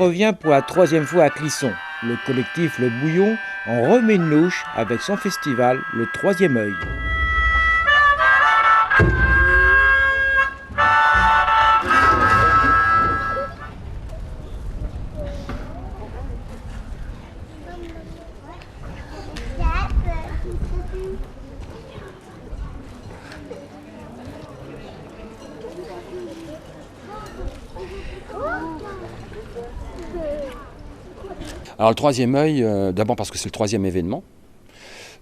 revient pour la 3e fois à Clisson. Le collectif Le Bouillon en remet une louche avec son festival Le Troisième Œil. Alors le troisième œil, d'abord parce que c'est le 3e événement.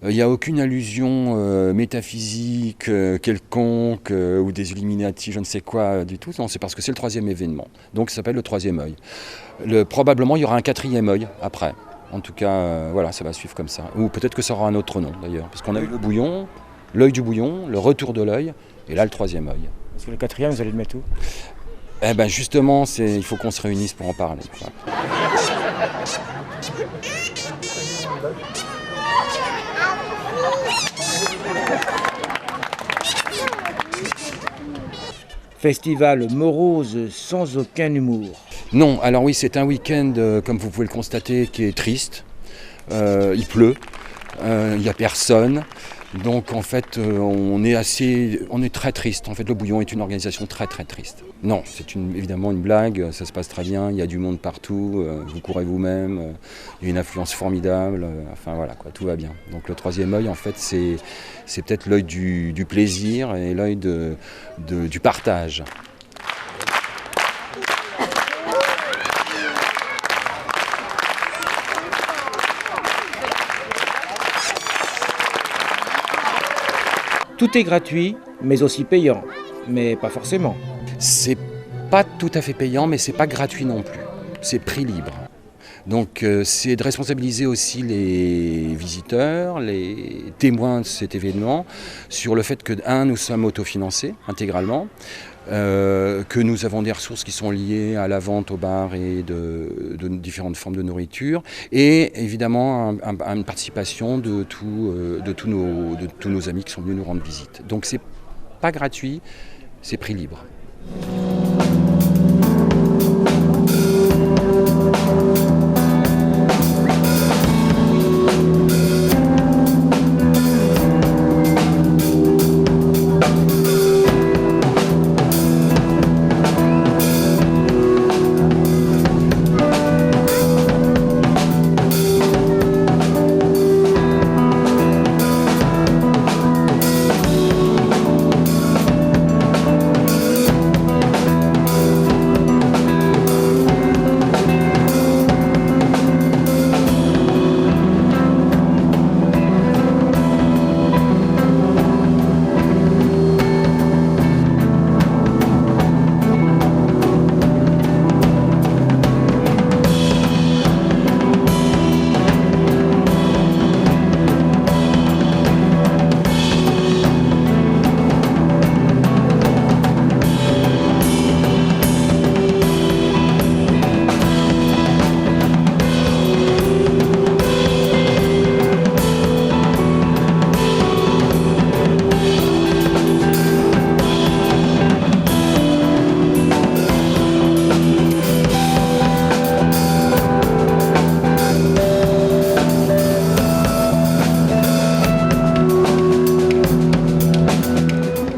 Il n'y a aucune allusion métaphysique quelconque ou des Illuminati, je ne sais quoi du tout. Non, c'est parce que c'est le 3e événement. Donc ça s'appelle le troisième œil. Probablement il y aura un 4e œil après. En tout cas, voilà, ça va suivre comme ça. Ou peut-être que ça aura un autre nom d'ailleurs. Parce qu'on a eu le bouillon, l'œil du bouillon, le retour de l'œil, et là le 3e œil. Parce que le 4e, vous allez le mettre où? Eh ben justement, il faut qu'on se réunisse pour en parler. Festival morose sans aucun humour. Non, alors oui, c'est un week-end, comme vous pouvez le constater, qui est triste. Il pleut, il n'y a personne. Donc en fait, on est très triste. En fait, le Bouillon est une organisation très très triste. Non, c'est évidemment une blague, ça se passe très bien, il y a du monde partout, vous courez vous-même, il y a une influence formidable, enfin voilà, quoi, tout va bien. Donc le 3e œil, en fait, c'est peut-être l'œil du plaisir et l'œil du partage. Tout est gratuit, mais aussi payant. Mais pas forcément. C'est pas tout à fait payant, mais c'est pas gratuit non plus. C'est prix libre. Donc c'est de responsabiliser aussi les visiteurs, les témoins de cet événement, sur le fait que, nous sommes autofinancés intégralement, que nous avons des ressources qui sont liées à la vente au bar et de différentes formes de nourriture, et évidemment une participation de tous nos amis qui sont venus nous rendre visite. Donc c'est pas gratuit, c'est prix libre.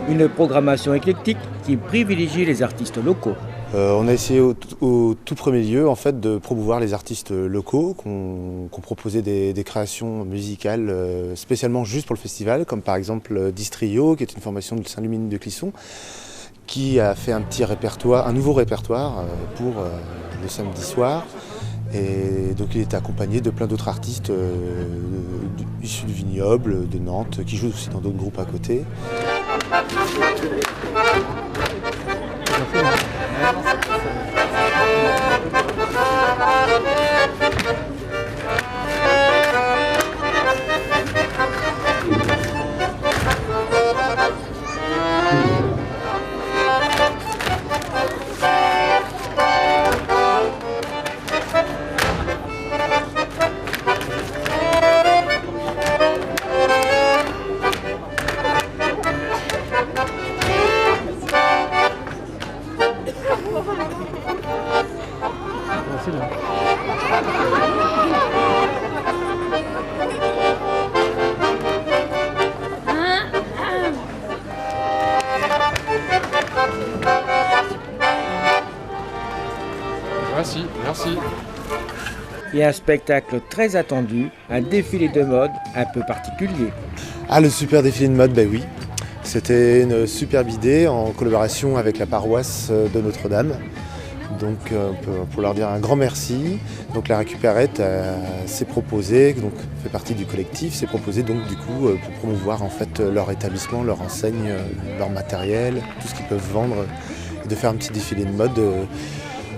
Une programmation éclectique qui privilégie les artistes locaux. On a essayé au tout premier lieu en fait, de promouvoir les artistes locaux, qu'on proposait des créations musicales spécialement juste pour le festival, comme par exemple Distrio, qui est une formation de Saint-Lumine de Clisson, qui a fait un nouveau répertoire pour le samedi soir. Et donc il est accompagné de plein d'autres artistes issus du vignoble, de Nantes, qui jouent aussi dans d'autres groupes à côté. aussi. Et un spectacle très attendu, un défilé de mode un peu particulier. Ah, le super défilé de mode, ben oui. C'était une superbe idée en collaboration avec la paroisse de Notre-Dame. Donc pour leur dire un grand merci. Donc la Récupérette s'est proposée, donc fait partie du collectif, s'est proposée donc du coup pour promouvoir en fait leur établissement, leur enseigne, leur matériel, tout ce qu'ils peuvent vendre, et de faire un petit défilé de mode.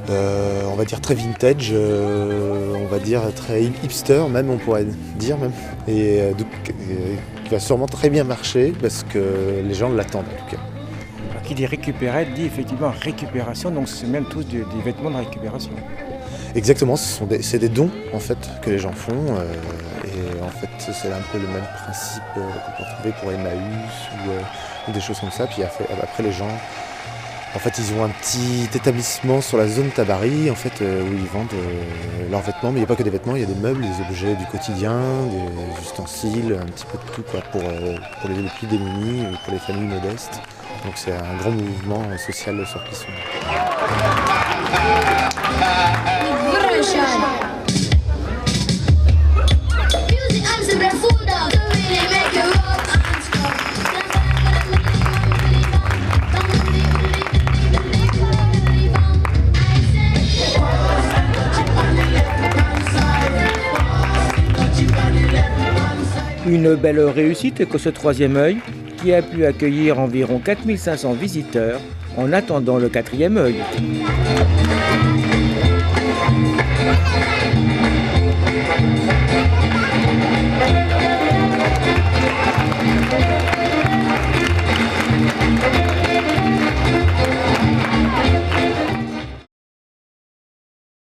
On va dire très vintage, on va dire très hipster même, on pourrait dire même, et qui va sûrement très bien marcher parce que les gens l'attendent en tout cas. Alors, qui dit récupérette dit effectivement récupération, donc c'est même tous des vêtements de récupération. Exactement, c'est des dons en fait que les gens font, et en fait c'est un peu le même principe qu'on peut retrouver pour Emmaüs ou des choses comme ça. Puis après les gens, en fait, ils ont un petit établissement sur la zone Tabary, en fait, où ils vendent leurs vêtements, mais il n'y a pas que des vêtements, il y a des meubles, des objets du quotidien, des ustensiles, un petit peu de tout quoi, pour les plus démunis, pour les familles modestes. Donc c'est un grand mouvement social sur Clisson. Une belle réussite que ce troisième œil, qui a pu accueillir environ 4500 visiteurs en attendant le quatrième œil.